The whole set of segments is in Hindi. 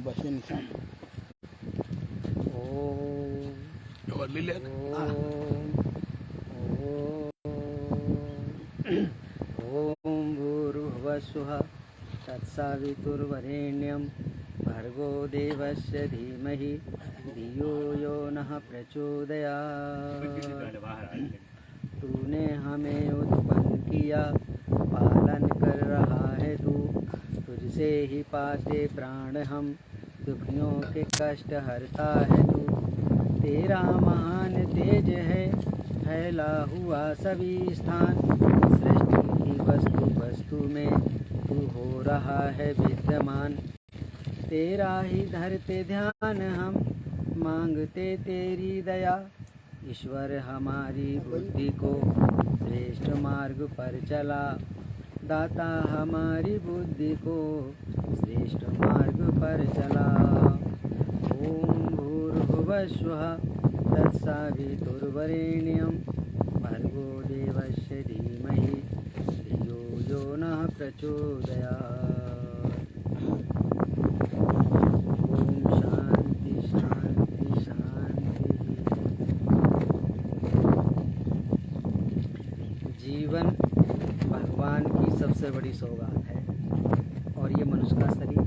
बस इंसान और ले ले ओम भूर्भुवस्सुः तत्सवितुर्वरेण्यं भर्गो देवस्य धीमहि धियो यो नः प्रचोदयात्। तूने हमें उत्पन्न किया, पालन कर रहा है तू, तुझसे ही पाते प्राण हम, दुखियों के कष्ट हरता है तू। तेरा महान तेज है फैला हुआ सभी स्थान, सृष्टि की वस्तु वस्तु में तू हो रहा है विद्यमान। तेरा ही धरते ध्यान हम, मांगते तेरी दया, ईश्वर हमारी बुद्धि को श्रेष्ठ मार्ग पर चला, दाता हमारी बुद्धि को श्रेष्ठ मार्ग पर चला। ओम भूर्भुवस्सुः तत्सवितुर्वरेण्यं भर्गो देवस्य धीमहि धियो यो नः प्रचोदयात्। ओम शांति शांति शांति। जीवन भगवान की सबसे बड़ी सौगात है और ये मनुष्य का शरीर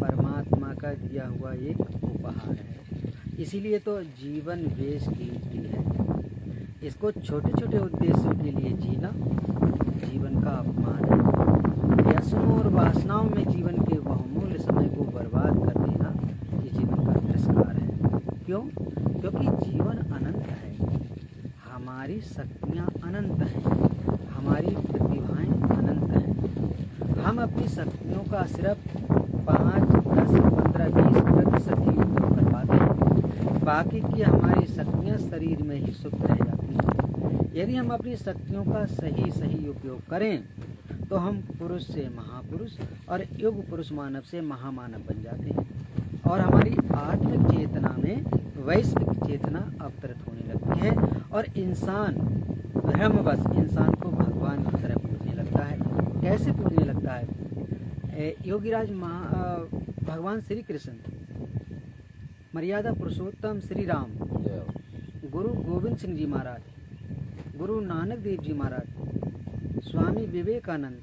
परमात्मा का दिया हुआ एक उपहार है। इसीलिए तो जीवन बेश कीमती है। इसको छोटे छोटे उद्देश्यों के लिए जीना जीवन का अपमान है। व्यसनों और वासनाओं में जीवन के बहुमूल्य समय को बर्बाद कर देना ये जीवन का तिरस्कार है। क्यों? क्योंकि जीवन अनंत है, हमारी शक्तियाँ अनंत हैं, हमारी प्रतिभाएं अनंत हैं। हम अपनी शक्तियों का सिर्फ 5, 10, 15, 20% ही उपयोग कर पाते हैं। बाकी की हमारी शक्तियाँ शरीर में ही सुप्त रह जाती हैं। यदि हम अपनी शक्तियों का सही उपयोग करें तो हम पुरुष से महापुरुष और युग पुरुष मानव से महामानव बन जाते हैं और हमारी आत्मिक चेतना में वैश्विक चेतना अवतरित होने लगती है और इंसान ब्रह्मवश इंसान को भगवान की तरह पूजने लगता है। कैसे पूजने लगता है? योगीराज भगवान श्री कृष्ण, मर्यादा पुरुषोत्तम श्री राम, गुरु गोविंद सिंह जी महाराज, गुरु नानक देव जी महाराज, स्वामी विवेकानंद,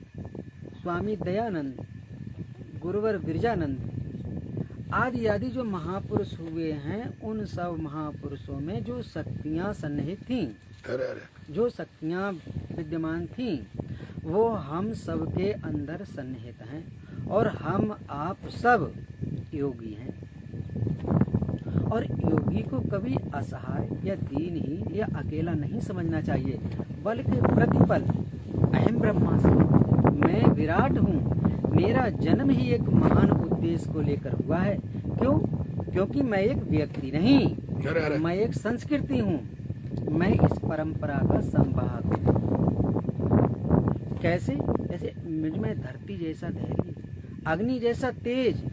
स्वामी दयानंद, गुरुवर गिरजानंद आदि आदि जो महापुरुष हुए हैं, उन सब महापुरुषों में जो शक्तियाँ सन्निहित थीं, जो शक्तियाँ विद्यमान थीं, वो हम सब के अंदर सन्निहित हैं और हम आप सब योगी हैं। और योगी को कभी असहाय या दीनहीन या अकेला नहीं समझना चाहिए, बल्कि प्रतिपल अहम ब्रह्मास्मि, मैं विराट हूँ, मेरा जन्म ही एक महान उद्देश्य को लेकर हुआ है। क्यों? क्योंकि मैं एक व्यक्ति नहीं, मैं एक संस्कृति हूँ, मैं इस परंपरा का संवाहक हूँ। कैसे? जैसे मुझ में धरती जैसा धैर्य, अग्नि जैसा तेज,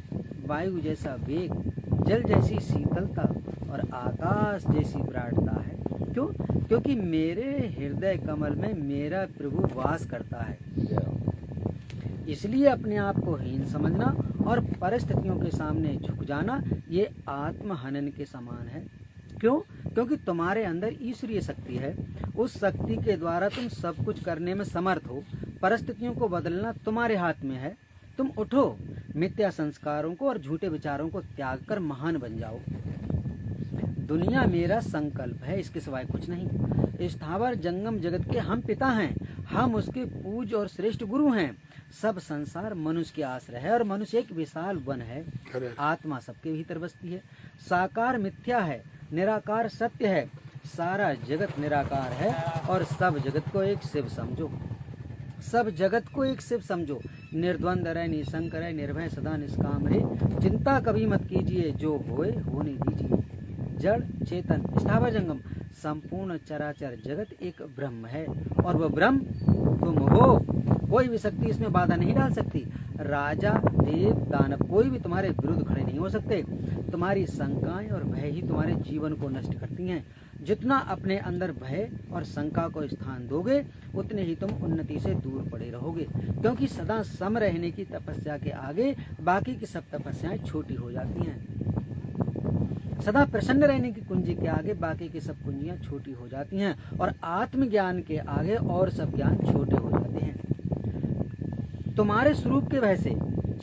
वायु जैसा वेग, जल जैसी शीतलता और आकाश जैसी विराटता है। क्यों? क्योंकि मेरे हृदय कमल में मेरा प्रभु वास करता है। इसलिए अपने आप को हीन समझना और परिस्थितियों के सामने झुक जाना ये आत्महनन के समान है। क्यों? क्योंकि तुम्हारे अंदर ईश्वरीय शक्ति है, उस शक्ति के द्वारा तुम सब कुछ करने में समर्थ हो। परिस्थितियों को बदलना तुम्हारे हाथ में है। तुम उठो, मिथ्या संस्कारों को और झूठे विचारों को त्याग कर महान बन जाओ। दुनिया मेरा संकल्प है, इसके सिवाय कुछ नहीं। स्थावर जंगम जगत के हम पिता हैं, हम उसके पूज्य और श्रेष्ठ गुरु हैं। सब संसार मनुष्य के आश्रय है और मनुष्य एक विशाल वन है। आत्मा सबके भीतर बसती है। साकार मिथ्या है, निराकार सत्य है। सारा जगत निराकार है और सब जगत को एक शिव समझो। सब जगत को एक शिव समझो। निर्द्वंद रहे, निशंक रहे, निर्भय सदा निष्काम रहे। चिंता कभी मत कीजिए, जो होए होने दीजिए। जड़ चेतन स्थावर जंगम संपूर्ण चराचर जगत एक ब्रह्म है और वह ब्रह्म तुम हो। कोई भी शक्ति इसमें बाधा नहीं डाल सकती। राजा, देव, दानव कोई भी तुम्हारे विरुद्ध खड़े नहीं हो सकते। तुम्हारी शंकाएं और भय ही तुम्हारे जीवन को नष्ट करती हैं। जितना अपने अंदर भय और शंका को स्थान दोगे उतने ही तुम उन्नति से दूर पड़े रहोगे, क्योंकि सदा सम रहने की तपस्या के आगे बाकी की सब तपस्याएं छोटी हो जाती हैं। सदा प्रसन्न रहने की कुंजी के आगे बाकी की सब कुंजियां छोटी हो जाती हैं, और आत्मज्ञान के आगे और सब ज्ञान छोटे हो जाते हैं। तुम्हारे स्वरूप के भय से